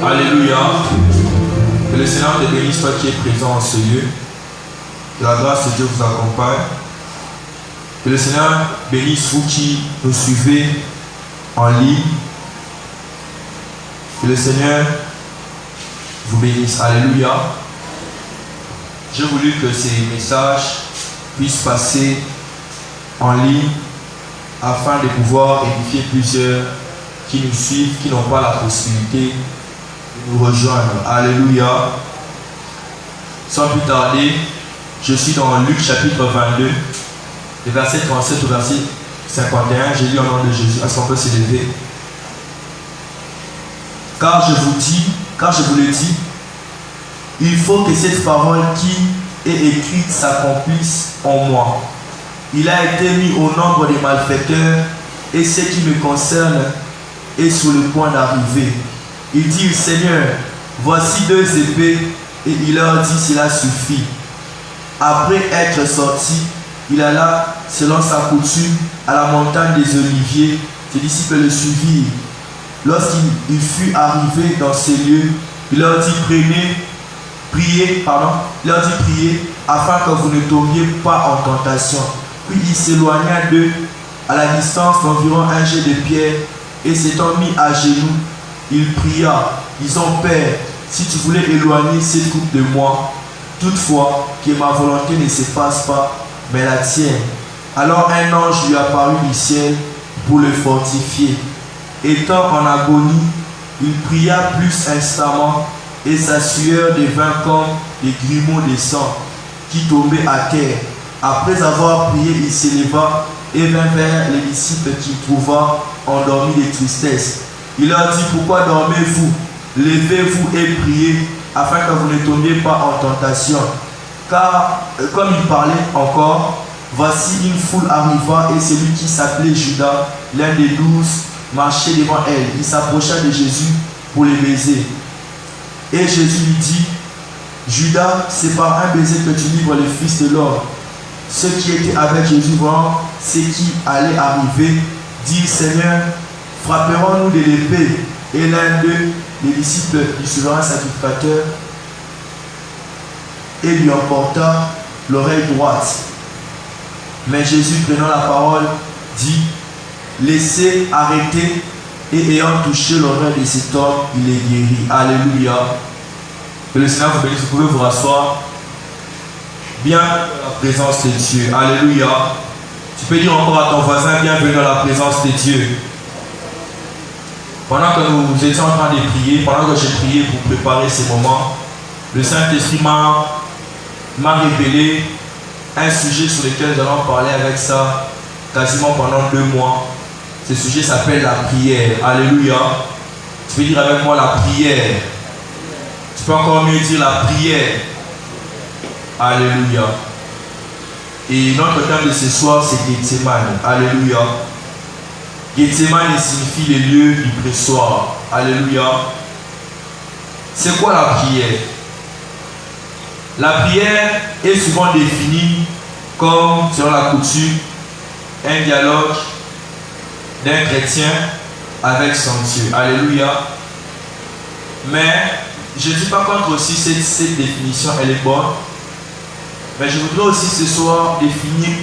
Alléluia. Que le Seigneur te bénisse, toi qui es présent en ce lieu. Que la grâce de Dieu vous accompagne. Que le Seigneur bénisse vous qui nous suivez en ligne. Que le Seigneur vous bénisse. Alléluia. J'ai voulu que ces messages puissent passer en ligne afin de pouvoir édifier plusieurs qui nous suivent, qui n'ont pas la possibilité de nous rejoindre. Alléluia. Sans plus tarder, je suis dans Luc chapitre 22, le verset 37 au verset 51. J'ai lu au nom de Jésus. Est-ce qu'on peut s'élever? Car je vous le dis, il faut que cette parole qui est écrite s'accomplisse en moi. Il a été mis au nombre des malfaiteurs et ce qui me concerne est sur le point d'arriver. Il dit, Seigneur, voici 2 épées, et il leur dit, cela suffit. Après être sorti, il alla, selon sa coutume, à la montagne des Oliviers. Ses disciples le suivirent. Lorsqu'il fut arrivé dans ces lieux, il leur dit, priez, afin que vous ne tombiez pas en tentation. Puis il s'éloigna d'eux à la distance d'environ un jet de pierre, et s'étant mis à genoux, il pria, disant, Père, si tu voulais éloigner cette coupe de moi, toutefois que ma volonté ne s'efface pas, mais la tienne. Alors un ange lui apparut du ciel pour le fortifier. Étant en agonie, il pria plus instamment, et sa sueur devint comme des grumeaux de sang qui tombaient à terre. Après avoir prié, il s'éleva et vint vers les disciples qu'il trouva endormis de tristesse. Il leur dit, pourquoi dormez-vous? Levez-vous et priez, afin que vous ne tombiez pas en tentation. Car, comme il parlait encore, voici une foule arriva, et celui qui s'appelait Judas, l'un des 12, marchait devant elle. Il s'approcha de Jésus pour le baiser. Et Jésus lui dit, Judas, c'est par un baiser que tu livres le Fils de l'homme. Ceux qui étaient avec Jésus, voyant ce qui allait arriver, dirent, Seigneur, frapperons-nous de l'épée? Et l'un d'eux, les disciples du souverain sacrificateur, et lui emporta l'oreille droite. Mais Jésus, prenant la parole, dit, laissez arrêter, et ayant touché l'oreille de cet homme, il est guéri. Alléluia. Que le Seigneur vous bénisse. Vous pouvez vous rasseoir. Bienvenue dans la présence de Dieu. Alléluia. Tu peux dire encore à ton voisin, bienvenue dans la présence de Dieu. Pendant que nous étions en train de prier, pendant que j'ai prié pour préparer ces moments, le Saint-Esprit m'a révélé un sujet sur lequel nous allons parler avec ça quasiment pendant 2 mois. Ce sujet s'appelle la prière. Alléluia. Tu peux dire avec moi la prière. Tu peux encore mieux dire la prière. Alléluia. Et notre thème de ce soir, c'est Gethsemane. Alléluia. Gethsemane signifie le lieu du pressoir. Alléluia. C'est quoi la prière? La prière est souvent définie comme, selon la coutume, un dialogue d'un chrétien avec son Dieu. Alléluia. Mais je ne dis pas contre aussi cette définition, elle est bonne. Mais je voudrais aussi ce soir définir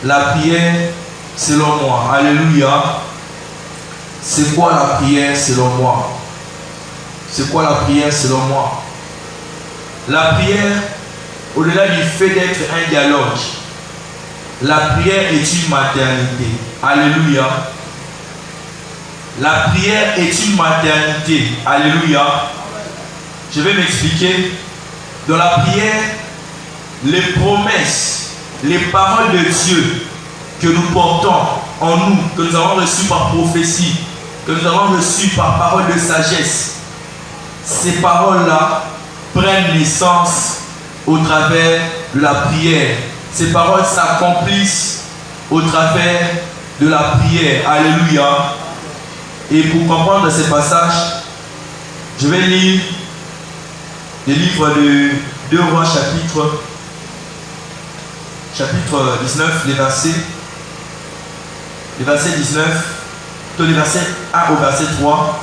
la prière selon moi. Alléluia. C'est quoi la prière selon moi? C'est quoi la prière selon moi? La prière, au-delà du fait d'être un dialogue, la prière est une maternité. Alléluia. La prière est une maternité. Alléluia. Je vais m'expliquer. Dans la prière, les promesses, les paroles de Dieu que nous portons en nous, que nous avons reçues par prophétie, que nous avons reçues par parole de sagesse, ces paroles-là prennent naissance au travers de la prière. Ces paroles s'accomplissent au travers de la prière. Alléluia. Et pour comprendre ces passages, je vais lire le livre de 2 Rois chapitre 19, les versets 19, les versets 1 au verset 3.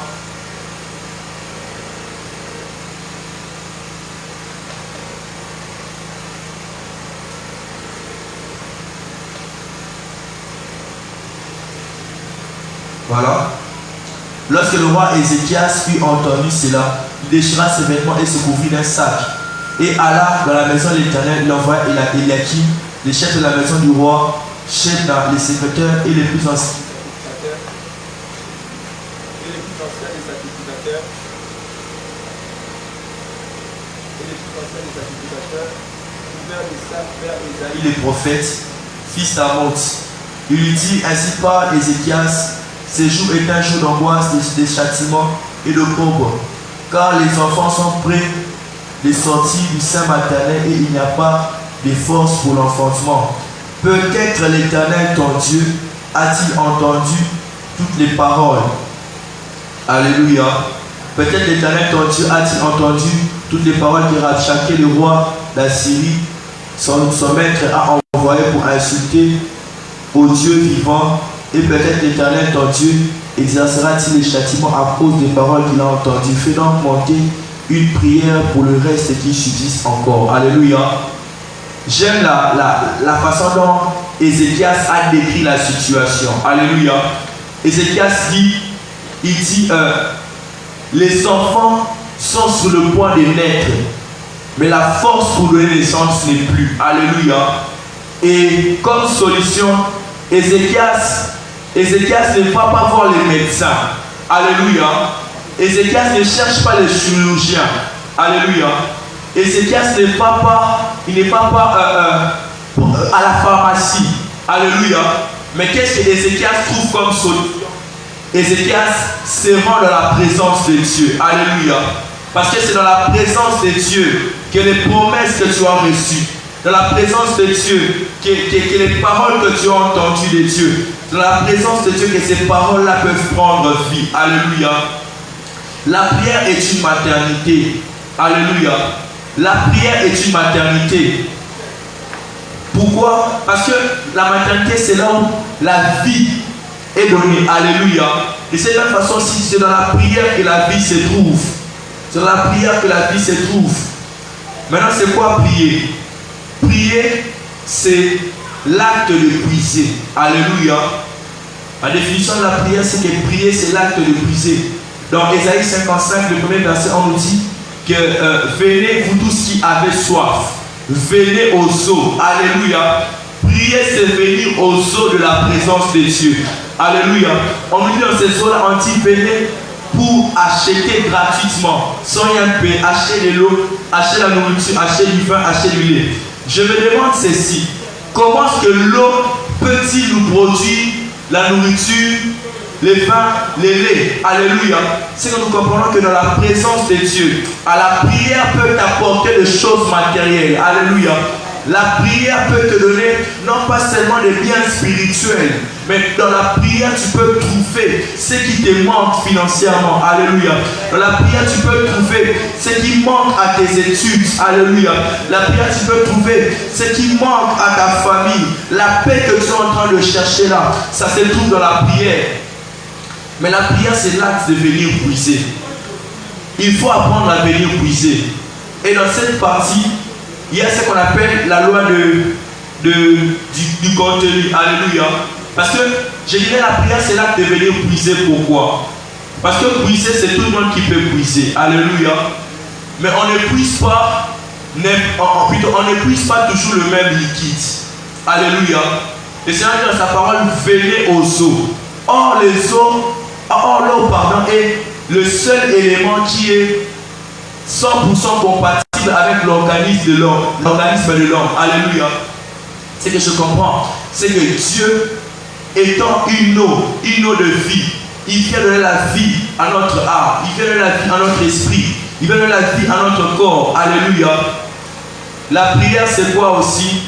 Voilà. Lorsque le roi Ézéchias eut entendu cela, il déchira ses vêtements et se couvrit d'un sac. Et alla dans la maison de l'Éternel, il envoya Eliakim, les chefs de la maison du roi, chefs, les secrétaires et les plus anciens. Les prophètes, fils d'Amoz. Il lui dit: ainsi parle Ézéchias, ces jours est un jour d'angoisse, des châtiments et de pauvres, car les enfants sont près de sortir du sein maternel et il n'y a pas de force pour l'enfantement. Peut-être l'Éternel ton Dieu a-t-il entendu toutes les paroles. Alléluia. Peut-être l'Éternel ton Dieu a-t-il entendu toutes les paroles que Rabshakeh, le roi d'Assyrie, son maître, a envoyé pour insulter au Dieu vivant. Et peut-être l'Éternel ton Dieu exercera-t-il les châtiments à cause des paroles qu'il a entendues. Fais donc monter une prière pour le reste qui subsiste encore. Alléluia. J'aime la façon dont Ézéchias a décrit la situation. Alléluia. Ézéchias dit, les enfants sont sur le point de naître, mais la force pour donner naissance n'est plus. Alléluia. Et comme solution, Ézéchias ne va pas voir les médecins. Alléluia. Ézéchias ne cherche pas les chirurgiens. Alléluia. Ézéchias n'est pas à la pharmacie. Alléluia. Mais qu'est-ce que Ézéchias trouve comme solution? Ézéchias se rend dans la présence de Dieu. Alléluia. Parce que c'est dans la présence de Dieu que les promesses que tu as reçues, dans la présence de Dieu que les paroles que tu as entendues de Dieu, dans la présence de Dieu que ces paroles-là peuvent prendre vie. Alléluia. La prière est une maternité. Alléluia. La prière est une maternité. Pourquoi? Parce que la maternité, c'est là où la vie est donnée. Alléluia. Et c'est de la même façon aussi, c'est dans la prière que la vie se trouve. C'est dans la prière que la vie se trouve. Maintenant, c'est quoi prier? Prier, c'est l'acte de puiser. Alléluia. La définition de la prière, c'est que prier, c'est l'acte de puiser. Dans Ésaïe 55, le premier verset, on nous dit que venez vous tous qui avez soif, venez aux eaux. Alléluia. Prier, c'est venir aux eaux de la présence de Dieu. Alléluia. On nous dit dans ces eaux-là, on dit venez pour acheter gratuitement, sans rien payer, acheter de l'eau, acheter la nourriture, acheter du vin, acheter du lait. Je me demande ceci: comment est-ce que l'eau peut-il nous produire la nourriture, les vins, les laits? Alléluia. C'est que nous comprenons que dans la présence de Dieu, à la prière peut t'apporter des choses matérielles. Alléluia. La prière peut te donner non pas seulement des biens spirituels, mais dans la prière tu peux trouver ce qui te manque financièrement. Alléluia. Dans la prière tu peux trouver ce qui manque à tes études. Alléluia. La prière tu peux trouver ce qui manque à ta famille. La paix que tu es en train de chercher là, ça se trouve dans la prière. Mais la prière, c'est l'acte de venir puiser. Il faut apprendre à venir puiser. Et dans cette partie, il y a ce qu'on appelle la loi du contenu. Alléluia. Parce que je dirais la prière, c'est l'acte de venir puiser. Pourquoi? Parce que puiser, c'est tout le monde qui peut puiser. Alléluia. Mais on ne puise pas, on ne puise pas toujours le même liquide. Alléluia. Et c'est dans sa parole, venez aux eaux. Or, l'eau, est le seul élément qui est 100% compatible avec l'organisme de l'homme. Alléluia. C'est que je comprends. C'est que Dieu, étant une eau de vie, il vient donner la vie à notre âme, il vient donner la vie à notre esprit, il vient donner la vie à notre corps. Alléluia. La prière, c'est quoi aussi?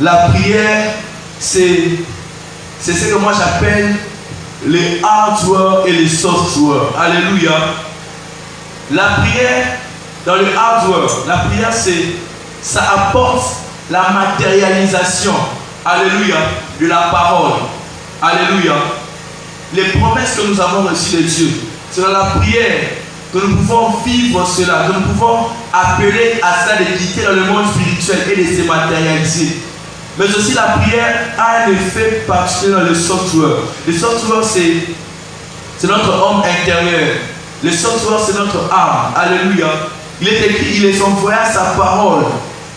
La prière, c'est ce que moi j'appelle les hardware et les software. Alléluia. La prière, dans le hardware, la prière, ça apporte la matérialisation, alléluia, de la parole. Alléluia. Les promesses que nous avons reçues de Dieu, c'est dans la prière que nous pouvons vivre cela, que nous pouvons appeler à cela de quitter dans le monde spirituel et de se matérialiser. Mais aussi la prière a un effet particulier dans le software. Le software, c'est notre homme intérieur. Le sanctuaire, c'est notre âme. Alléluia. Il est écrit, il est envoyé sa parole.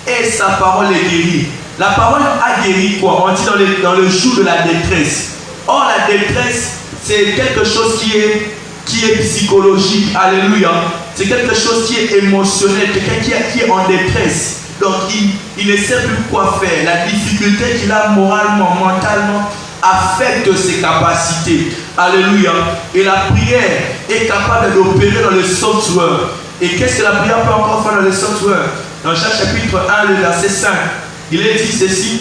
Et sa parole est guérie. La parole a guéri quoi? On dit dans le jour de la détresse. Or, la détresse, c'est quelque chose qui est psychologique. Alléluia. C'est quelque chose qui est émotionnel. Quelqu'un qui est en détresse. Donc, il ne sait plus quoi faire. La difficulté qu'il a moralement, mentalement, affecte ses capacités. Alléluia. Et la prière est capable d'opérer dans le sanctuaire. Et qu'est-ce que la prière peut encore faire dans le sanctuaire? Dans Jacques chapitre 1, le verset 5, il est dit ceci.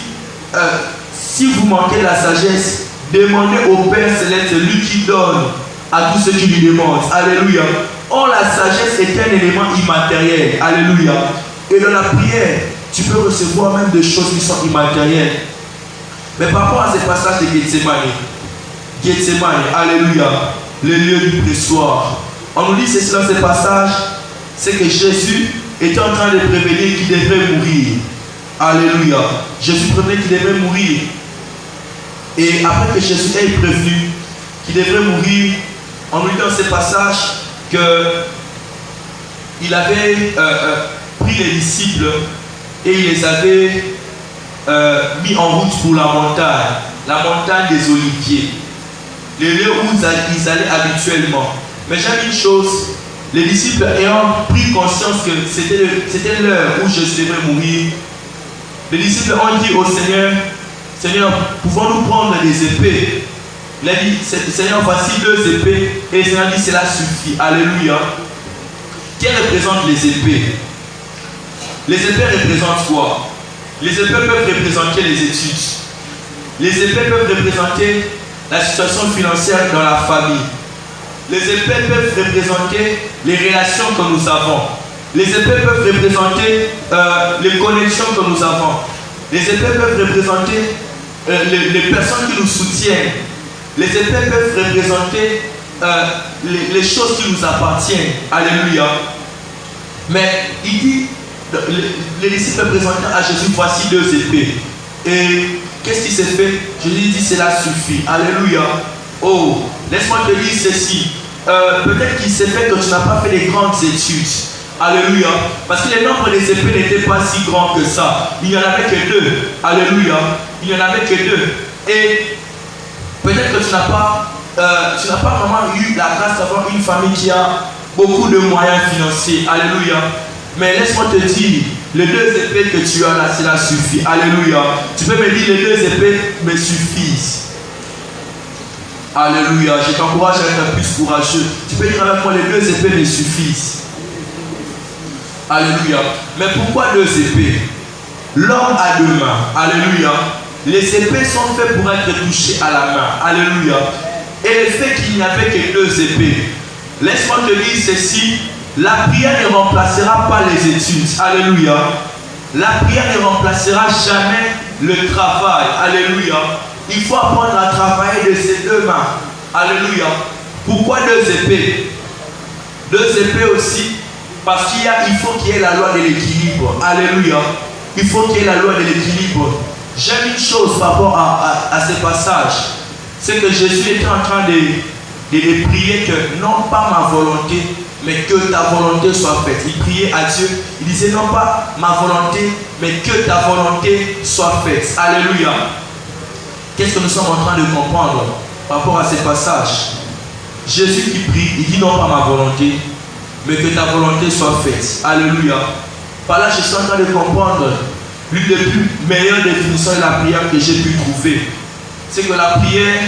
Si vous manquez de la sagesse, demandez au Père Céleste, lui qui donne à tous ceux qui lui demandent. Alléluia. Or, la sagesse est un élément immatériel. Alléluia. Et dans la prière, tu peux recevoir même des choses qui sont immatérielles. Mais par rapport à ces passages de Gethsemane, alléluia, le lieu du pressoir, on nous dit ceci dans ces passages, c'est que Jésus était en train de prévenir qu'il devrait mourir. Alléluia. Jésus prévenait qu'il devrait mourir. Et après que Jésus ait prévenu qu'il devrait mourir, on nous dit dans ces passages qu'il avait pris les disciples et il les avait mis en route pour la montagne des Oliviers, le lieu où ils allaient habituellement. Mais j'aime une chose, les disciples ayant pris conscience que c'était l'heure où Jésus devrait mourir, les disciples ont dit au Seigneur, Seigneur, pouvons-nous prendre des épées? Il a dit, Seigneur, voici 2 épées. Et le Seigneur dit, cela suffit. Alléluia. Quelles représentent les épées? Les épées représentent quoi? Les épées peuvent représenter les études. Les épées peuvent représenter la situation financière dans la famille. Les épées peuvent représenter les relations que nous avons. Les épées peuvent représenter les connexions que nous avons. Les épées peuvent représenter les personnes qui nous soutiennent. Les épées peuvent représenter les choses qui nous appartiennent. Alléluia. Mais il dit, les disciples présentaient à Jésus, voici 2 épées. Et qu'est-ce qui s'est fait? Jésus dit, cela suffit. Alléluia. Oh, laisse-moi te dire ceci. Peut-être qu'il s'est fait que tu n'as pas fait des grandes études. Alléluia. Parce que le nombre des épées n'était pas si grand que ça. Il n'y en avait que 2. Alléluia. Il n'y en avait que 2. Et peut-être que tu n'as pas vraiment eu la grâce d'avoir une famille qui a beaucoup de moyens financiers. Alléluia. Mais laisse-moi te dire, les 2 épées que tu as là, cela suffit. Alléluia. Tu peux me dire, les 2 épées me suffisent. Alléluia. Je t'encourage à être plus courageux. Tu peux dire avec moi, les 2 épées me suffisent. Alléluia. Mais pourquoi 2 épées? L'homme a 2 mains. Alléluia. Les épées sont faites pour être touchées à la main. Alléluia. Et le fait qu'il n'y avait que 2 épées, laisse-moi te dire ceci, la prière ne remplacera pas les études. Alléluia. La prière ne remplacera jamais le travail. Alléluia. Il faut apprendre à travailler de ses 2 mains. Alléluia. Pourquoi 2 épées? 2 épées aussi, parce il faut qu'il y ait la loi de l'équilibre. Alléluia. Il faut qu'il y ait la loi de l'équilibre. J'aime une chose par rapport à ces passages, c'est que Jésus était en train de prier que non pas ma volonté, mais que ta volonté soit faite. Il priait à Dieu, il disait non pas ma volonté, mais que ta volonté soit faite. Alléluia. Qu'est-ce que nous sommes en train de comprendre par rapport à ces passages? Jésus qui prie, il dit non pas ma volonté, mais que ta volonté soit faite. Alléluia. Par là, je suis en train de comprendre l'une des plus meilleures définitions de la prière que j'ai pu trouver. C'est que la prière,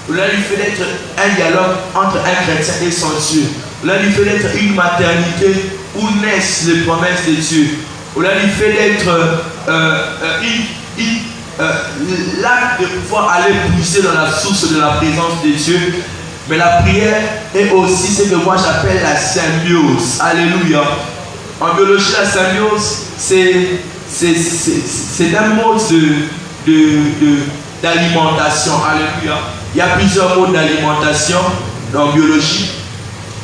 là, il fait d'être un dialogue entre un chrétien et son Dieu. Là, il fait d'être une maternité où naissent les promesses de Dieu. Là, il fait d'être l'acte de pouvoir aller puiser dans la source de la présence de Dieu. Mais la prière est aussi ce que moi j'appelle la symbiose. Alléluia. En biologie, la symbiose, c'est un mode d'alimentation. Alléluia. Il y a plusieurs modes d'alimentation en biologie.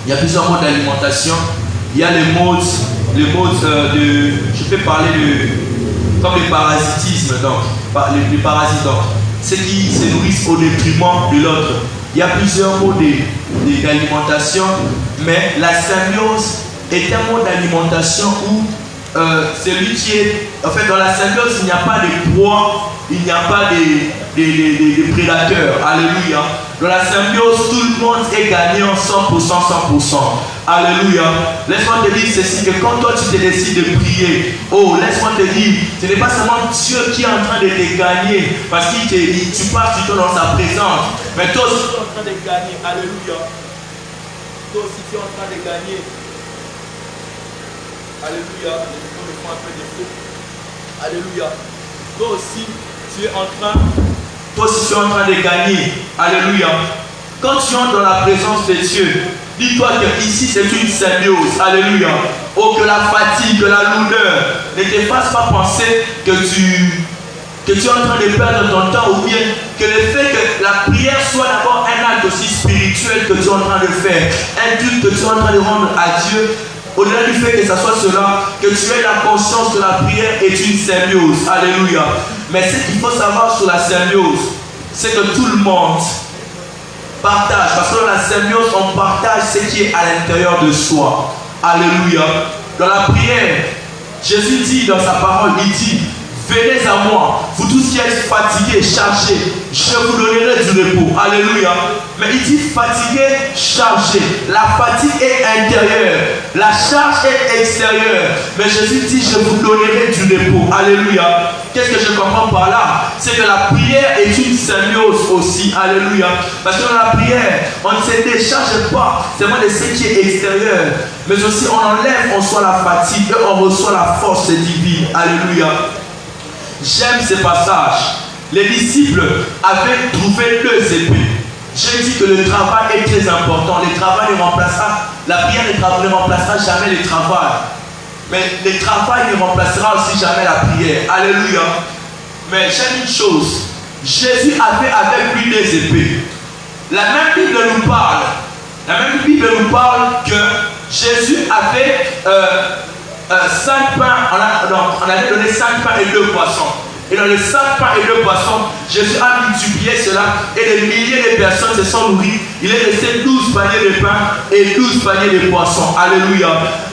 Il y a plusieurs modes d'alimentation. Il y a les modes de... Je peux parler comme le parasitisme, donc. Les parasites, donc. Ceux qui se nourrissent au détriment de l'autre. Il y a plusieurs mots d'alimentation, mais la symbiose est un mode d'alimentation où celui qui est... En fait, dans la symbiose, il n'y a pas de proie, il n'y a pas de prédateurs. Alléluia. Dans la symbiose, tout le monde est gagnant 100%, 100%. Alléluia. Laisse-moi te dire ceci, que quand toi tu te décides de prier, oh, laisse-moi te dire, ce n'est pas seulement Dieu qui est en train de te gagner, parce que tu passes du temps dans sa présence, mais toi aussi tu es en train de gagner. Alléluia. Toi aussi tu es en train de gagner. Alléluia. Les micros me font un peu de feu. Alléluia. Toi aussi tu es en train de gagner. Alléluia. Quand tu entres dans la présence de Dieu, dis-toi que ici c'est une symbiose. Alléluia. Oh, que la fatigue, que la lourdeur ne te fasse pas penser que tu es en train de perdre ton temps, ou bien que le fait que la prière soit d'abord un acte aussi spirituel que tu es en train de faire, un culte que tu es en train de rendre à Dieu. Au-delà du fait que ce soit cela, que tu aies la conscience que la prière est une symbiose. Alléluia. Mais ce qu'il faut savoir sur la symbiose, c'est que tout le monde partage. Parce que dans la symbiose, on partage ce qui est à l'intérieur de soi. Alléluia. Dans la prière, Jésus dit dans sa parole, il dit, venez à moi, vous tous qui êtes fatigués, chargés, je vous donnerai du repos. Alléluia. Mais il dit fatigué, chargé. La fatigue est intérieure, la charge est extérieure. Mais Jésus dit, je vous donnerai du repos. Alléluia. Qu'est-ce que je comprends par là? C'est que la prière est une symbiose aussi. Alléluia. Parce que dans la prière, on ne se décharge pas seulement de ce qui est extérieur, mais aussi on enlève en soi la fatigue et on reçoit la force divine. Alléluia. J'aime ce passage. Les disciples avaient trouvé 2 épées. J'ai dit que le travail est très important. Le travail ne remplacera, la prière ne remplacera jamais le travail. Mais le travail ne remplacera aussi jamais la prière. Alléluia. Mais j'aime une chose. Jésus avait avec lui 2 épées. La même Bible nous parle. La même Bible nous parle que Jésus avait 5 pains. On avait donné 5 pains et 2 poissons. Et dans les 5 pains et 2 poissons, Jésus a multiplié cela et des milliers de personnes se sont nourries. Il est resté 12 paniers de pain et 12 paniers de poissons. Alléluia.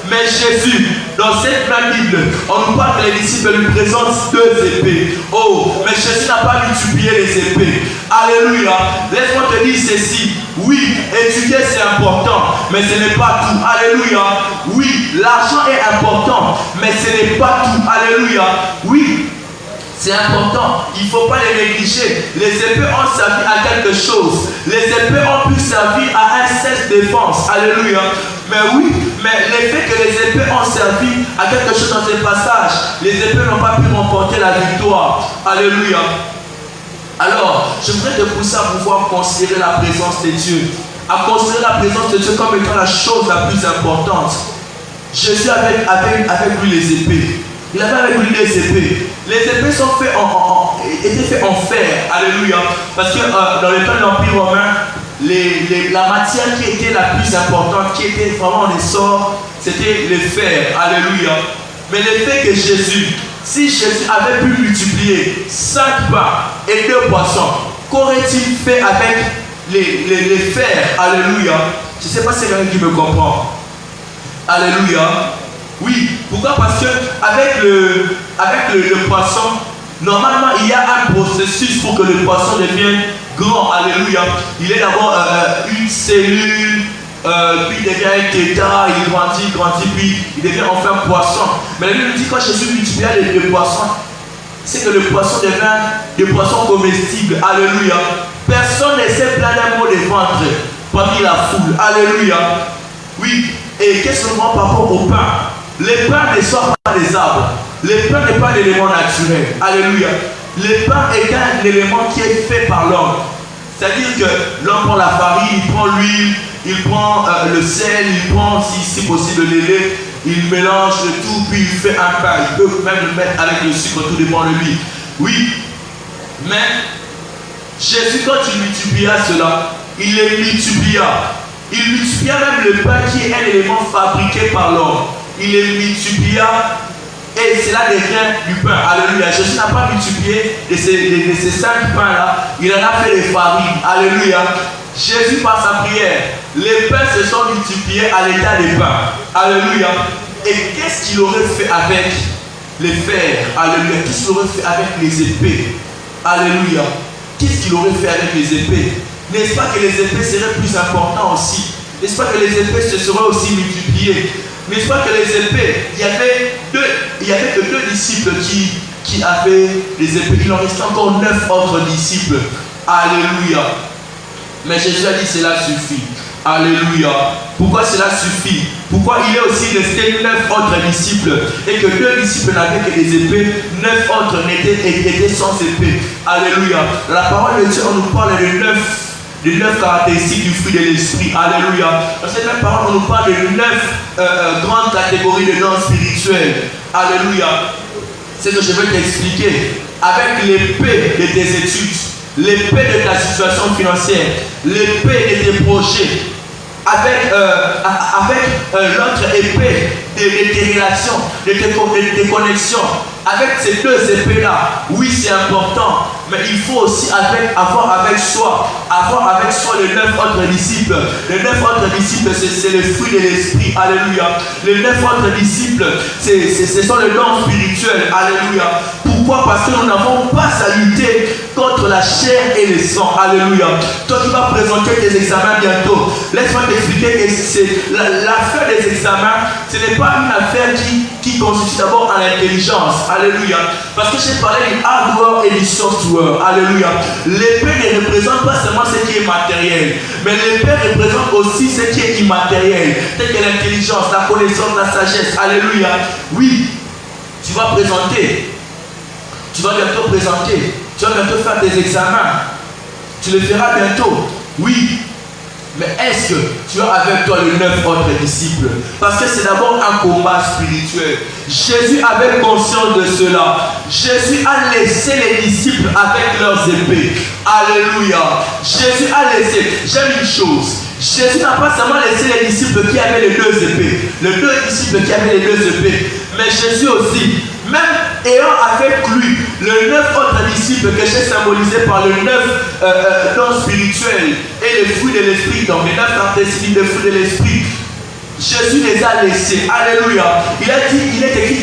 Mais Jésus, dans cette même Bible, on nous parle que les disciples lui présentent 2 épées. Oh, mais Jésus n'a pas multiplié les épées. Alléluia. Laisse-moi te dire ceci. Oui, étudier c'est important, mais ce n'est pas tout. Alléluia. Oui, l'argent est important, mais ce n'est pas tout. Alléluia. Oui. C'est important, il ne faut pas les négliger. Les épées ont servi à quelque chose. Les épées ont pu servir à un self-défense. Alléluia. Mais oui, mais le fait que les épées ont servi à quelque chose dans ce passage, les épées n'ont pas pu remporter la victoire. Alléluia. Alors, je voudrais te pousser à pouvoir considérer la présence de Dieu. À considérer la présence de Dieu comme étant la chose la plus importante. Jésus avait avec lui les épées. Il avait avec lui des épées. Les épées sont étaient faites en fer. Alléluia. Parce que dans le temps de l'Empire romain, la matière qui était la plus importante, qui était vraiment en essor, c'était le fer. Alléluia. Mais le fait que Jésus, si Jésus avait pu multiplier 5 pains et 2 poissons, qu'aurait-il fait avec les fers? Alléluia. Je ne sais pas si c'est quelqu'un qui me comprend. Alléluia. Oui, pourquoi? Parce que avec le poisson, normalement il y a un processus pour que le poisson devienne grand. Alléluia. Il est d'abord une cellule, puis il devient un tétard, il grandit, puis il devient enfin poisson. Mais la Bible dit quand Jésus multiplia les poissons, c'est que le poisson devient des poissons comestibles. Alléluia. Personne ne s'est plaint d'un mot de ventre parmi la foule. Alléluia. Oui. Et qu'est-ce que nous voyons par rapport au pain? Les pains ne sont pas des arbres. Le pain n'est pas un élément naturel. Alléluia. Le pain est un élément qui est fait par l'homme. C'est-à-dire que l'homme prend la farine, il prend l'huile, il prend le sel, il prend si possible le lait, il mélange le tout, puis il fait un pain. Il peut même le mettre avec le sucre, tout dépend de lui. Oui. Mais Jésus, quand il multiplia cela, il les multiplia. Il multiplia même le pain qui est un élément fabriqué par l'homme. Il les multiplia et cela devient du pain. Alléluia. Jésus n'a pas multiplié de ces 5 pains-là. Il en a fait des farines. Alléluia. Jésus, par sa prière, les pains se sont multipliés à l'état des pains. Alléluia. Et qu'est-ce qu'il aurait fait avec les fers? Alléluia. Qu'est-ce qu'il aurait fait avec les épées? Alléluia. Qu'est-ce qu'il aurait fait avec les épées? N'est-ce pas que les épées seraient plus importantes aussi? N'est-ce pas que les épées se seraient aussi multipliées? N'est-ce pas que les épées, il y avait que 2 disciples qui avaient les épées. Il en restait encore 9 autres disciples. Alléluia. Mais Jésus a dit cela suffit. Alléluia. Pourquoi cela suffit? Pourquoi il est aussi resté 9 autres disciples et que 2 disciples n'avaient que des épées, 9 autres étaient sans épée. Alléluia. La parole de Dieu, on nous parle de 9 caractéristiques du fruit de l'esprit. Alléluia. Dans cette même parole, on nous parle de 9 grandes catégories de dons spirituels. Alléluia. C'est ce que je vais t'expliquer. Avec l'épée de tes études, l'épée de ta situation financière, l'épée de tes projets, avec l'autre épée de tes relations, de tes connexions. Avec ces 2 épées-là, oui, c'est important, mais il faut aussi avoir avec soi les 9 autres disciples. Les 9 autres disciples, c'est le fruit de l'esprit. Alléluia. Les 9 autres disciples, ce sont les dons spirituels. Alléluia. Pourquoi? Parce que nous n'avons pas à lutter contre la chair et le sang. Alléluia. Toi qui vas présenter tes examens bientôt, laisse-moi t'expliquer que c'est l'affaire des examens, ce n'est pas une affaire qui consiste d'abord en l'intelligence. Alléluia. Parce que j'ai parlé du hardware et du software. Alléluia. L'épée ne représente pas seulement ce qui est matériel, mais l'épée représente aussi ce qui est immatériel, tel que l'intelligence, la connaissance, la sagesse. Alléluia. Oui, tu vas présenter. Tu vas bientôt présenter. Tu vas bientôt faire tes examens. Tu le feras bientôt. Oui. Mais est-ce que tu as avec toi les 9 autres disciples? Parce que c'est d'abord un combat spirituel. Jésus avait conscience de cela. Jésus a laissé les disciples avec leurs épées. Alléluia. Jésus a laissé. J'aime une chose. Jésus n'a pas seulement laissé les disciples qui avaient les 2 épées. Les 2 disciples qui avaient les 2 épées. Mais Jésus aussi, même ayant avec lui les 9 autres disciples que j'ai symbolisés par les 9 dons spirituels et les fruits de l'esprit, donc les 9 caractéristiques des fruits de l'esprit, Jésus les a laissés. Alléluia. Il est écrit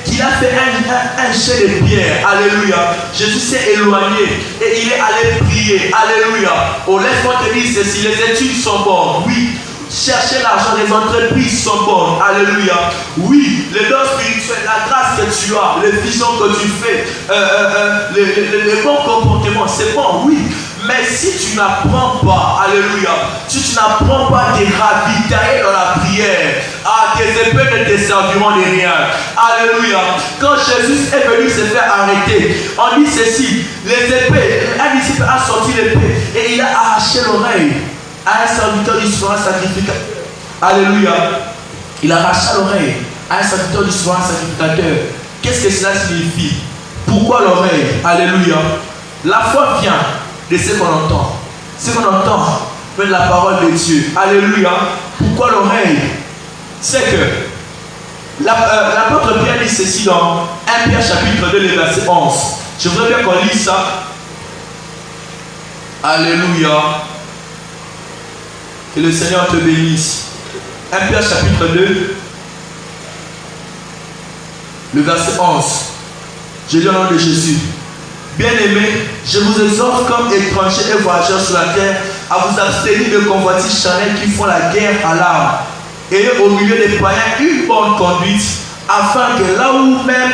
qu'il a fait un jet de pierre. Alléluia. Jésus s'est éloigné et il est allé prier. Alléluia. Oh, laisse-moi te dire ceci, les études sont bonnes. Oui. Chercher l'argent, les entreprises sont bonnes. Alléluia. Oui, les dons spirituels, la grâce que tu as, les visions que tu fais, les bons comportements, c'est bon, oui. Mais si tu n'apprends pas, alléluia, si tu n'apprends pas à te ravitailler dans la prière, tes épées ne te serviront de rien. Alléluia. Quand Jésus est venu se faire arrêter, on dit ceci, les épées, un disciple a sorti l'épée et il a arraché l'oreille à un serviteur du souverain sacrificateur. Alléluia. Il arracha l'oreille à un serviteur du souverain sacrificateur. Qu'est-ce que cela signifie? Pourquoi l'oreille? Alléluia. La foi vient de ce qu'on entend. Ce qu'on entend vient de la parole de Dieu. Alléluia. Pourquoi l'oreille? C'est que l'apôtre Pierre dit ceci dans 1 Pierre chapitre 2, le verset 11. Je voudrais bien qu'on lise ça. Alléluia. Que le Seigneur te bénisse. 1 Pierre chapitre 2, le verset 11. Je lis au nom de Jésus. Bien-aimés, je vous exhorte comme étrangers et voyageurs sur la terre à vous abstenir de convoitises charnelles qui font la guerre à l'âme. Ayez au milieu des païens une bonne conduite, afin que là où même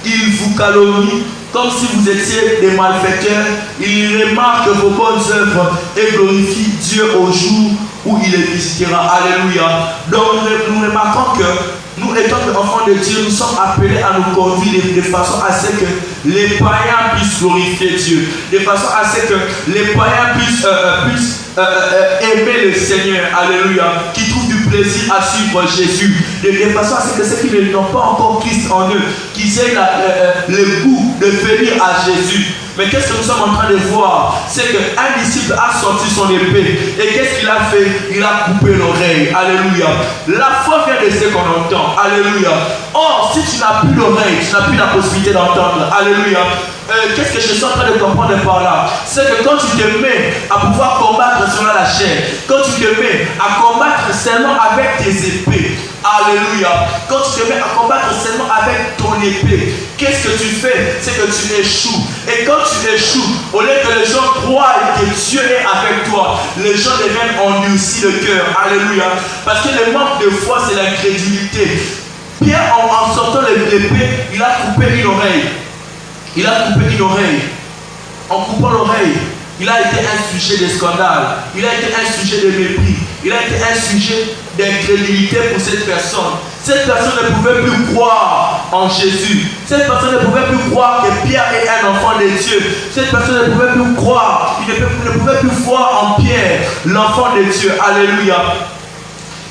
ils vous calomnient, comme si vous étiez des malfaiteurs, ils remarquent vos bonnes œuvres et glorifient Dieu au jour où il les visitera. Alléluia. Donc nous remarquons que nous, étant enfants de Dieu, nous sommes appelés à nous conduire de façon à ce que les païens puissent glorifier Dieu, de façon à ce que les païens puissent aimer le Seigneur. Alléluia. Qui trouvent du plaisir à suivre Jésus, de façon à ce que ceux qui n'ont pas encore Christ en eux, qu'ils aient le goût de venir à Jésus. Mais qu'est-ce que nous sommes en train de voir? C'est qu'un disciple a sorti son épée. Et qu'est-ce qu'il a fait? Il a coupé l'oreille. Alléluia. La foi vient de ce qu'on entend. Alléluia. Or, si tu n'as plus l'oreille, tu n'as plus la possibilité d'entendre. Alléluia. qu'est-ce que je suis en train de comprendre par là? C'est que quand tu te mets à pouvoir combattre selon la chair, quand tu te mets à combattre seulement avec tes épées, alléluia, quand tu te mets à combattre seulement avec ton épée, qu'est-ce que tu fais? C'est que tu échoues. Et quand tu échoues, au lieu que les gens croient que Dieu est avec toi, les gens deviennent endurcis de cœur, alléluia, parce que le manque de foi, c'est l'incrédulité. Pierre, en sortant l'épée, il a coupé une oreille. Il a coupé une oreille. En coupant l'oreille, il a été un sujet de scandale. Il a été un sujet de mépris. Il a été un sujet d'incrédulité pour cette personne. Cette personne ne pouvait plus croire en Jésus. Cette personne ne pouvait plus croire que Pierre est un enfant de Dieu. Cette personne ne pouvait plus croire. Il ne pouvait plus voir en Pierre l'enfant de Dieu. Alléluia.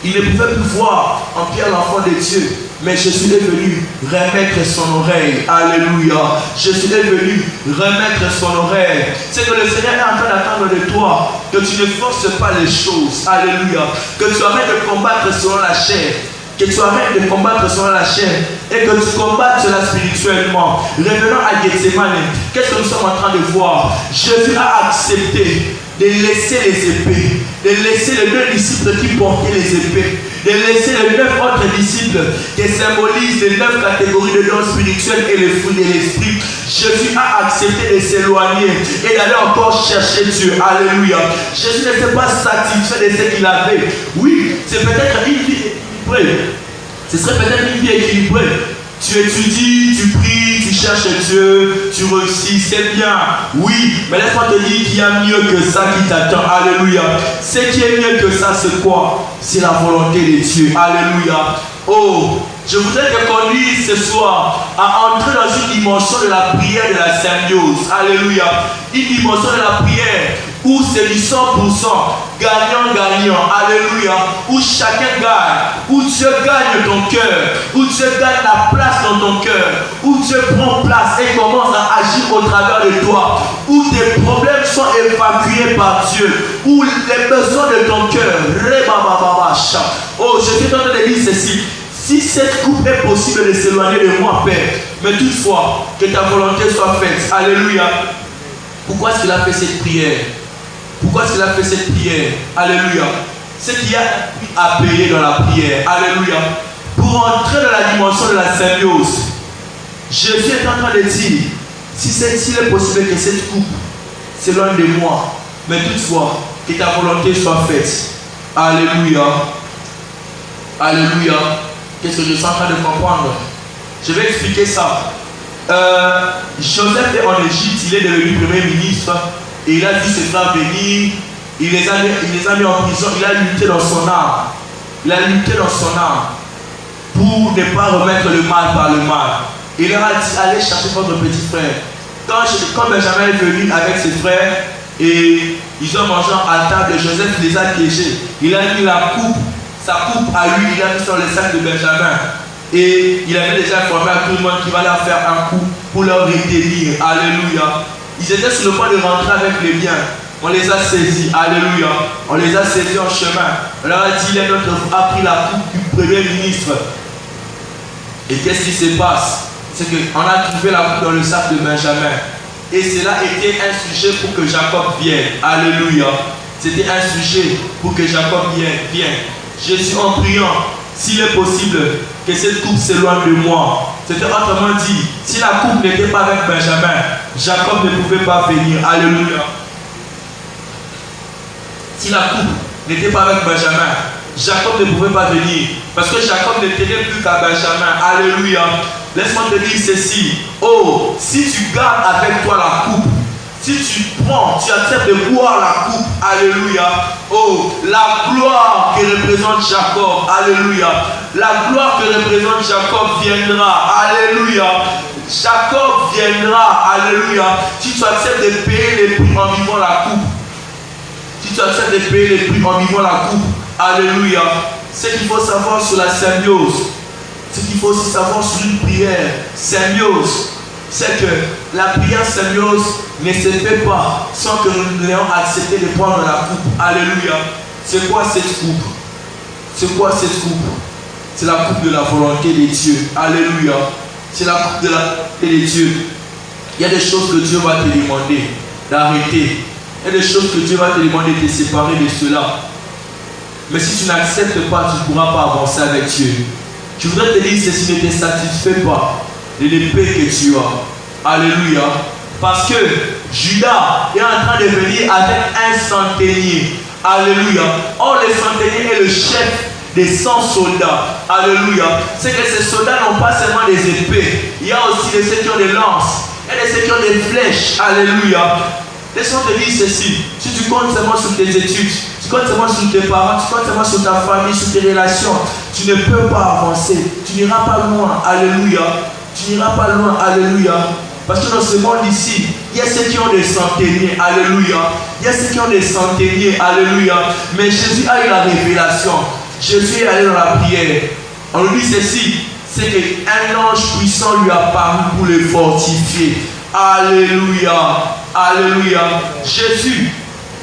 Il ne pouvait plus voir en Pierre l'enfant de Dieu. Mais Jésus est venu remettre son oreille. Alléluia. Jésus est venu remettre son oreille. C'est que le Seigneur est en train d'attendre de toi que tu ne forces pas les choses. Alléluia. Que tu arrêtes de combattre selon la chair. Que tu arrêtes de combattre selon la chair. Et que tu combattes cela spirituellement. Revenons à Gethsemane. Qu'est-ce que nous sommes en train de voir? Jésus a accepté de laisser les épées, de laisser les 2 disciples qui portaient les épées, de laisser les 9 autres disciples qui symbolisent les 9 catégories de dons spirituels et les fruits de l'esprit. Jésus a accepté de s'éloigner et d'aller encore chercher Dieu. Alléluia. Jésus ne s'est pas satisfait de ce qu'il avait. Oui, c'est peut-être une vie équilibrée. Ce serait peut-être une vie équilibrée. Tu étudies, tu pries, tu cherches Dieu, tu réussis, c'est bien. Oui, mais laisse-moi te dire qu'il y a mieux que ça qui t'attend. Alléluia. Ce qui est mieux que ça, c'est quoi? C'est la volonté de Dieu. Alléluia. Oh, je voudrais te conduire ce soir à entrer dans une dimension de la prière de la symbiose. Alléluia. Une dimension de la prière où c'est du 100% gagnant-gagnant. Alléluia. Où chacun gagne. Où Dieu gagne ton cœur. Où Dieu gagne la place dans ton cœur. Où Dieu prend place et commence à agir au travers de toi. Où tes problèmes sont évacués par Dieu. Où les besoins de ton cœur. Oh, je suis en train de dire ceci. Si cette coupe est possible de s'éloigner de moi, Père, mais toutefois, que ta volonté soit faite. Alléluia. Pourquoi est-ce qu'il a fait cette prière? Pourquoi est-ce qu'il a fait cette prière? Alléluia. C'est qu'il y a un prix à payer dans la prière. Alléluia. Pour entrer dans la dimension de la symbiose, Jésus est en train de dire, s'il est possible que cette coupe s'éloigne de moi, mais toutefois, que ta volonté soit faite. Alléluia. Alléluia. Qu'est-ce que je suis en train de comprendre? Je vais expliquer ça. Joseph est en Égypte, il est devenu premier ministre et il a vu ses frères venir, il les a mis en prison, il a lutté dans son âme. Il a lutté dans son âme pour ne pas remettre le mal par le mal. Il leur a dit, allez chercher votre petit frère. Quand Benjamin est venu avec ses frères et ils ont mangé à table, Joseph les a piégés. Il a mis la coupe, sa coupe à lui, il a mis sur les sacs de Benjamin. Et il avait déjà informé à tout le monde qu'il va leur faire un coup pour leur retenir. Alléluia. Ils étaient sur le point de rentrer avec les biens. On les a saisis. Alléluia. On les a saisis en chemin. On leur a dit, l'un d'entre vous a pris la coupe du premier ministre. Et qu'est-ce qui se passe? C'est qu'on a trouvé la coupe dans le sac de Benjamin. Et cela était un sujet pour que Jacob vienne. Alléluia. C'était un sujet pour que Jacob vienne. Jésus en priant, s'il est possible que cette coupe s'éloigne de moi. C'était autrement dit, si la coupe n'était pas avec Benjamin, Jacob ne pouvait pas venir. Alléluia. Si la coupe n'était pas avec Benjamin, Jacob ne pouvait pas venir. Parce que Jacob ne tenait plus qu'à Benjamin. Alléluia. Laisse-moi te dire ceci. Oh, si tu gardes avec toi la coupe, si tu prends, tu acceptes de boire la coupe, alléluia. Oh, la gloire que représente Jacob, alléluia. La gloire que représente Jacob viendra, alléluia. Jacob viendra, alléluia. Si tu acceptes de payer les prix en vivant la coupe, si tu acceptes de payer les prix en vivant la coupe, alléluia. Ce qu'il faut savoir sur la symbiose, ce qu'il faut aussi savoir sur une prière, symbiose, c'est que la prière symbiose ne se fait pas sans que nous ayons accepté de prendre la coupe. Alléluia. C'est quoi cette coupe? C'est quoi cette coupe? C'est la coupe de la volonté de Dieu. Alléluia. C'est la coupe de la volonté de Dieu. Il y a des choses que Dieu va te demander d'arrêter. Il y a des choses que Dieu va te demander de te séparer de cela. Mais si tu n'acceptes pas, tu ne pourras pas avancer avec Dieu. Je voudrais te dire ceci, ne te satisfais pas de l'épée que tu as. Alléluia. Parce que Judas est en train de venir avec un centenier. Alléluia. Or, le centenier est le chef des 100 soldats. Alléluia. C'est que ces soldats n'ont pas seulement des épées. Il y a aussi ceux qui ont des lances. Il y a ceux qui ont des flèches. Alléluia. Laisse-moi te dire ceci. Si tu comptes seulement sur tes études, tu comptes seulement sur tes parents, tu comptes seulement sur ta famille, sur tes relations, tu ne peux pas avancer. Tu n'iras pas loin. Alléluia. Tu n'iras pas loin. Alléluia. Parce que dans ce monde ici, il y a ceux qui ont des centeniers. Alléluia. Il y a ceux qui ont des centeniers. Alléluia. Mais Jésus a eu la révélation. Jésus est allé dans la prière. On lui dit ceci. C'est qu'un ange puissant lui a paru pour le fortifier. Alléluia. Alléluia. Jésus,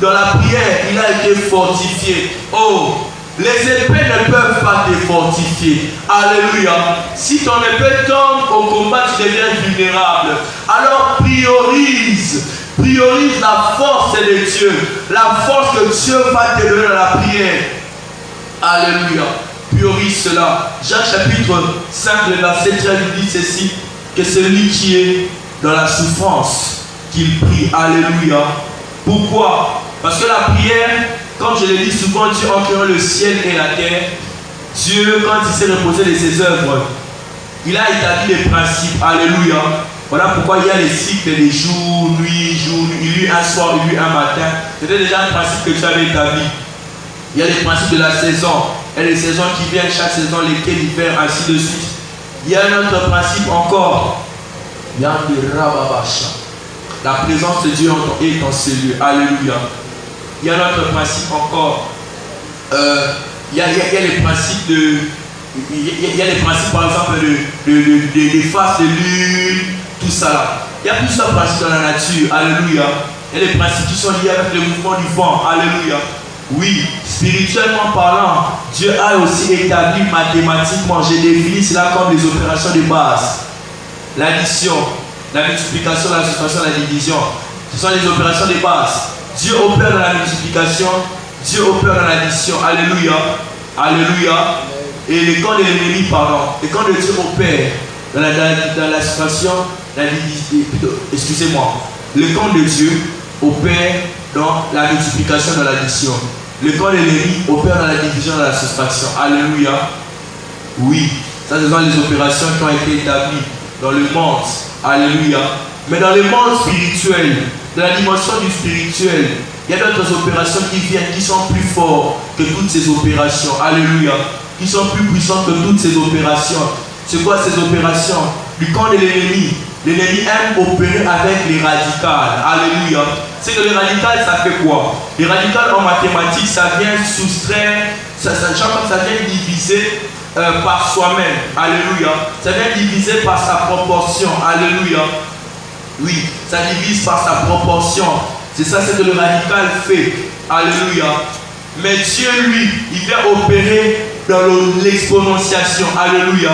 dans la prière, il a été fortifié. Oh, les épées ne peuvent pas te fortifier. Alléluia. Si ton épée tombe au combat, tu deviens vulnérable. Alors priorise la force de Dieu. La force que Dieu va te donner dans la prière. Alléluia. Priorise cela. Jacques chapitre 5, le verset 13 dit ceci, que celui qui est dans la souffrance, qu'il prie. Alléluia. Pourquoi? Parce que la prière, comme je l'ai dit souvent, Dieu en créant le ciel et la terre, Dieu, quand il s'est reposé de ses œuvres, il a établi les principes. Alléluia. Voilà pourquoi il y a les cycles des jours, nuit, jour, il y a eu un soir, il y a eu un matin. C'était déjà un principe que tu avais établi. Il y a les principes de la saison. Il y a les saisons qui viennent, chaque saison, l'été, l'hiver, ainsi de suite. Il y a un autre principe encore. La présence de Dieu est dans ce lieu. Alléluia. Il y a un autre principe encore. Il y a les principes de. Il y a les principes, par exemple, des phases de lune, tout ça là. Il y a plusieurs principes dans la nature. Alléluia. Il y a les principes qui sont liés avec le mouvement du vent. Alléluia. Oui, spirituellement parlant, Dieu a aussi établi mathématiquement, j'ai défini cela comme les opérations de base. L'addition, la multiplication, la soustraction, la division. Ce sont les opérations de base. Dieu opère dans la multiplication, Dieu opère dans l'addition. Alléluia. Alléluia. Et le camp de l'ennemi, pardon. Le camp de Dieu opère dans la soustraction, la division. Excusez-moi. Le camp de Dieu opère dans la multiplication, dans l'addition. Le camp de l'ennemi opère dans la division, dans la soustraction. Alléluia. Oui. Ça, ce sont les opérations qui ont été établies dans le monde. Alléluia. Mais dans le monde spirituel, dans la dimension du spirituel, il y a d'autres opérations qui viennent, qui sont plus fortes que toutes ces opérations. Alléluia. Qui sont plus puissantes que toutes ces opérations. C'est quoi ces opérations? Du camp de l'ennemi. L'ennemi aime opérer avec les radicales. Alléluia. C'est que les radicales, ça fait quoi? Les radicales en mathématiques, ça vient soustraire, ça vient diviser par soi-même. Alléluia. Ça vient diviser par sa proportion. Alléluia. Oui, ça divise par sa proportion. C'est ça ce que le radical fait. Alléluia. Mais Dieu, lui, il vient opérer dans l'exponentiation. Alléluia.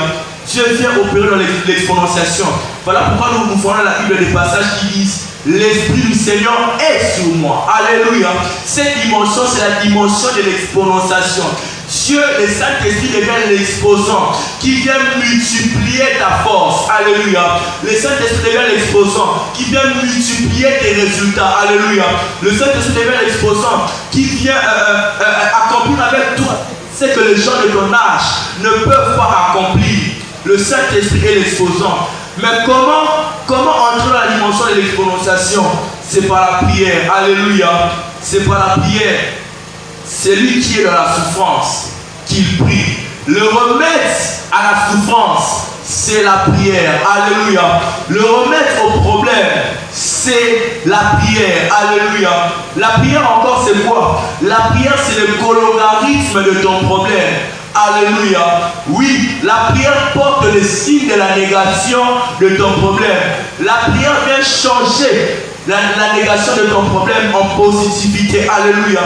Dieu vient opérer dans l'exponentiation. Voilà pourquoi nous voyons dans la Bible des passages qui disent l'Esprit du Seigneur est sur moi. Alléluia. Cette dimension, c'est la dimension de l'exponentiation. Dieu, le Saint-Esprit devient l'exposant qui vient multiplier ta force. Alléluia. Le Saint-Esprit devient l'exposant qui vient multiplier tes résultats. Alléluia. Le Saint-Esprit devient l'exposant qui vient accomplir avec toi ce que les gens de ton âge ne peuvent pas accomplir. Le Saint-Esprit est l'exposant. Mais comment entrer dans la dimension de l'exponentiation? C'est par la prière. Alléluia. C'est par la prière. C'est lui qui est dans la souffrance qu'il prie. Le remède à la souffrance, c'est la prière. Alléluia. Le remède au problème, c'est la prière. Alléluia. La prière encore, c'est quoi? La prière, c'est le logarithme de ton problème. Alléluia. Oui, la prière porte le signe de la négation de ton problème. La prière vient changer la négation de ton problème en positivité. Alléluia.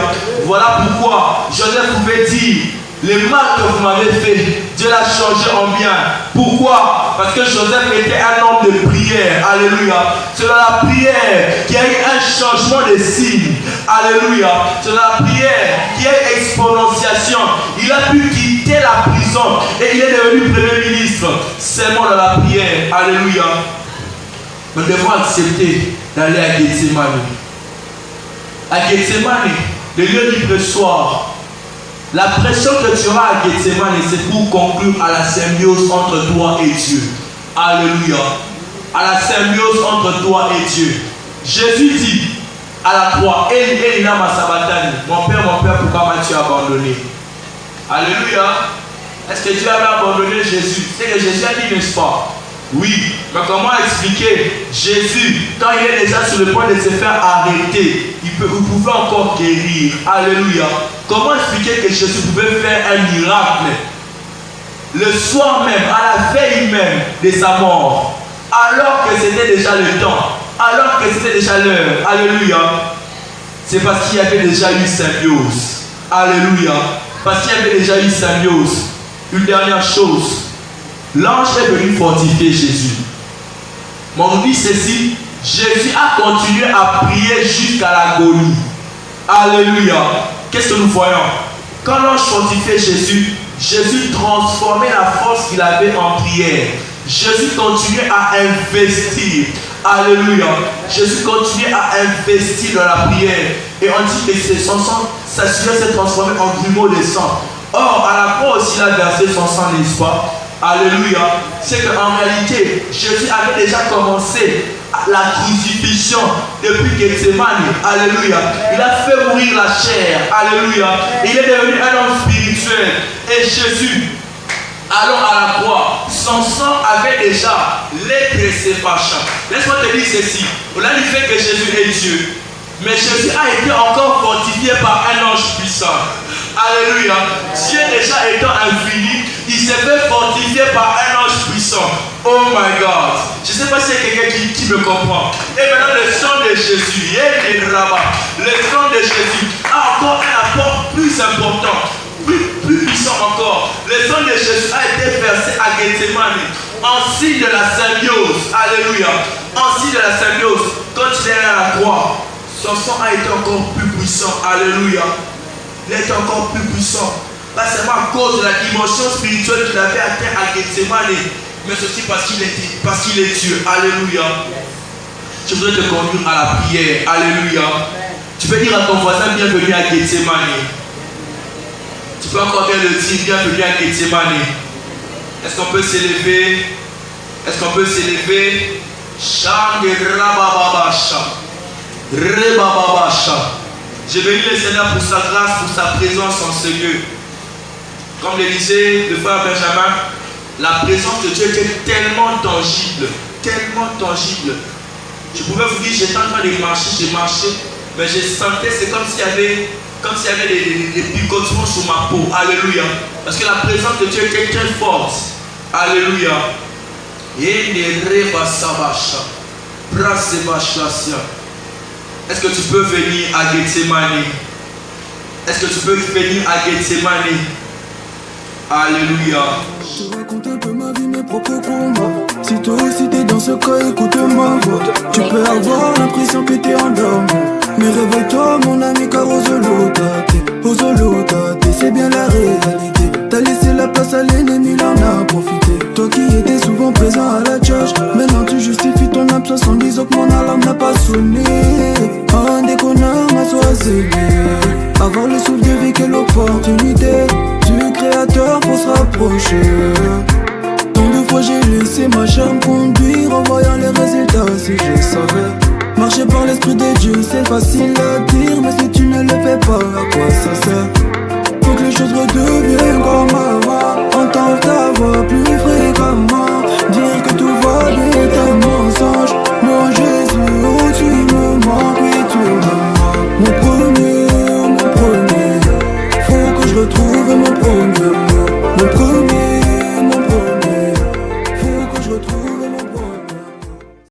Voilà pourquoi Joseph pouvait dire Le mal que vous m'avez fait, Dieu l'a changé en bien. Pourquoi? Parce que Joseph était un homme de prière. Alléluia. C'est dans la prière qu'il y a eu un changement de signe. Alléluia. C'est dans la prière qu'il y a eu exponentiation. Il a pu quitter la prison et il est devenu premier ministre. Seulement dans la prière. Alléluia. Nous devons accepter d'aller à Gethsemane. À Gethsemane, le lieu du pressoir. La pression que tu auras à Gethsemane, c'est pour conclure à la symbiose entre toi et Dieu. Alléluia. À la symbiose entre toi et Dieu. Jésus dit à la croix, Eli lama sabachthani, mon père, pourquoi m'as-tu abandonné? Alléluia. Est-ce que Dieu avait abandonné Jésus? C'est que Jésus a dit, n'est-ce pas? Oui, mais comment expliquer? Jésus, quand il est déjà sur le point de se faire arrêter, vous pouvez encore guérir. Alléluia. Comment expliquer que Jésus pouvait faire un miracle le soir même, à la veille même de sa mort, alors que c'était déjà le temps, alors que c'était déjà l'heure? Alléluia. C'est parce qu'il y avait déjà eu symbiose. Alléluia. Parce qu'il y avait déjà eu symbiose. Une dernière chose. L'ange est venu fortifier Jésus. Mais on nous dit ceci, Jésus a continué à prier jusqu'à l'agonie. Alléluia. Qu'est-ce que nous voyons? Quand l'ange fortifiait Jésus, Jésus transformait la force qu'il avait en prière. Jésus continuait à investir. Alléluia. Jésus continuait à investir dans la prière. Et on dit que son sang s'assurait de se transformer en grumeaux de sang. Or, à la croix aussi, il a versé son sang, n'est-ce pas? Alléluia. C'est qu'en réalité, Jésus avait déjà commencé la crucifixion depuis Gethsemane. Alléluia. Il a fait mourir la chair. Alléluia. Il est devenu un homme spirituel. Et Jésus, allant à la croix, son sang avait déjà les ses fâchants. Laisse-moi te dire ceci. On a dit fait que Jésus est Dieu. Mais Jésus a été encore fortifié par un ange puissant. Alléluia. Dieu déjà étant infini, il s'est fait fortifier par un ange puissant. Oh my God. Je ne sais pas si c'est quelqu'un qui me comprend. Et maintenant le sang de Jésus, le sang de Jésus a encore un apport plus important, plus puissant encore. Le sang de Jésus a été versé à Gethsemane en signe de la symbiose. Alléluia. En signe de la symbiose. Quand il est à la croix, son sang a été encore plus puissant. Alléluia. Il est encore plus puissant. Pas seulement à cause de la dimension spirituelle qu'il avait atteint à Gethsemane, mais aussi parce qu'il est Dieu. Alléluia. Je voudrais te conduire à la prière. Alléluia. Tu peux dire à ton voisin, bienvenue à Gethsemane. Tu peux encore bien le dire, bienvenue à Gethsemane. Est-ce qu'on peut s'élever? Est-ce qu'on peut s'élever? J'ai béni le Seigneur pour sa grâce, pour sa présence en ce lieu. Comme le disait le frère Benjamin, la présence de Dieu était tellement tangible, tellement tangible. Je pouvais vous dire, j'étais en train de marcher, j'ai marché, mais je sentais, c'est comme s'il y avait des picotements sur ma peau. Alléluia. Parce que la présence de Dieu était très forte. Alléluia. Est-ce que tu peux venir à Gethsemane? Est-ce que tu peux venir à Gethsemane? Alléluia. Je raconte un peu ma vie, mes propres combats. Si toi aussi t'es dans ce cas, écoute ma voix. Tu peux avoir l'impression que t'es endormi, mais réveille-toi mon ami, car Ozolotate, c'est bien la réalité. T'as laissé la place à l'ennemi, il en a profité. Toi qui étais souvent présent à la church, maintenant tu justifies ton absence en disant que mon alarme n'a pas sonné. Un déconneur m'a choisi. Avoir le souffle de vie, quelle opportunité. Du créateur faut se rapprocher. Tant de fois j'ai laissé ma charme conduire en voyant les résultats. Si je savais marcher par l'esprit de Dieu, c'est facile à dire, mais si tu ne le fais pas, à quoi ça sert? Faut que les choses redeviennent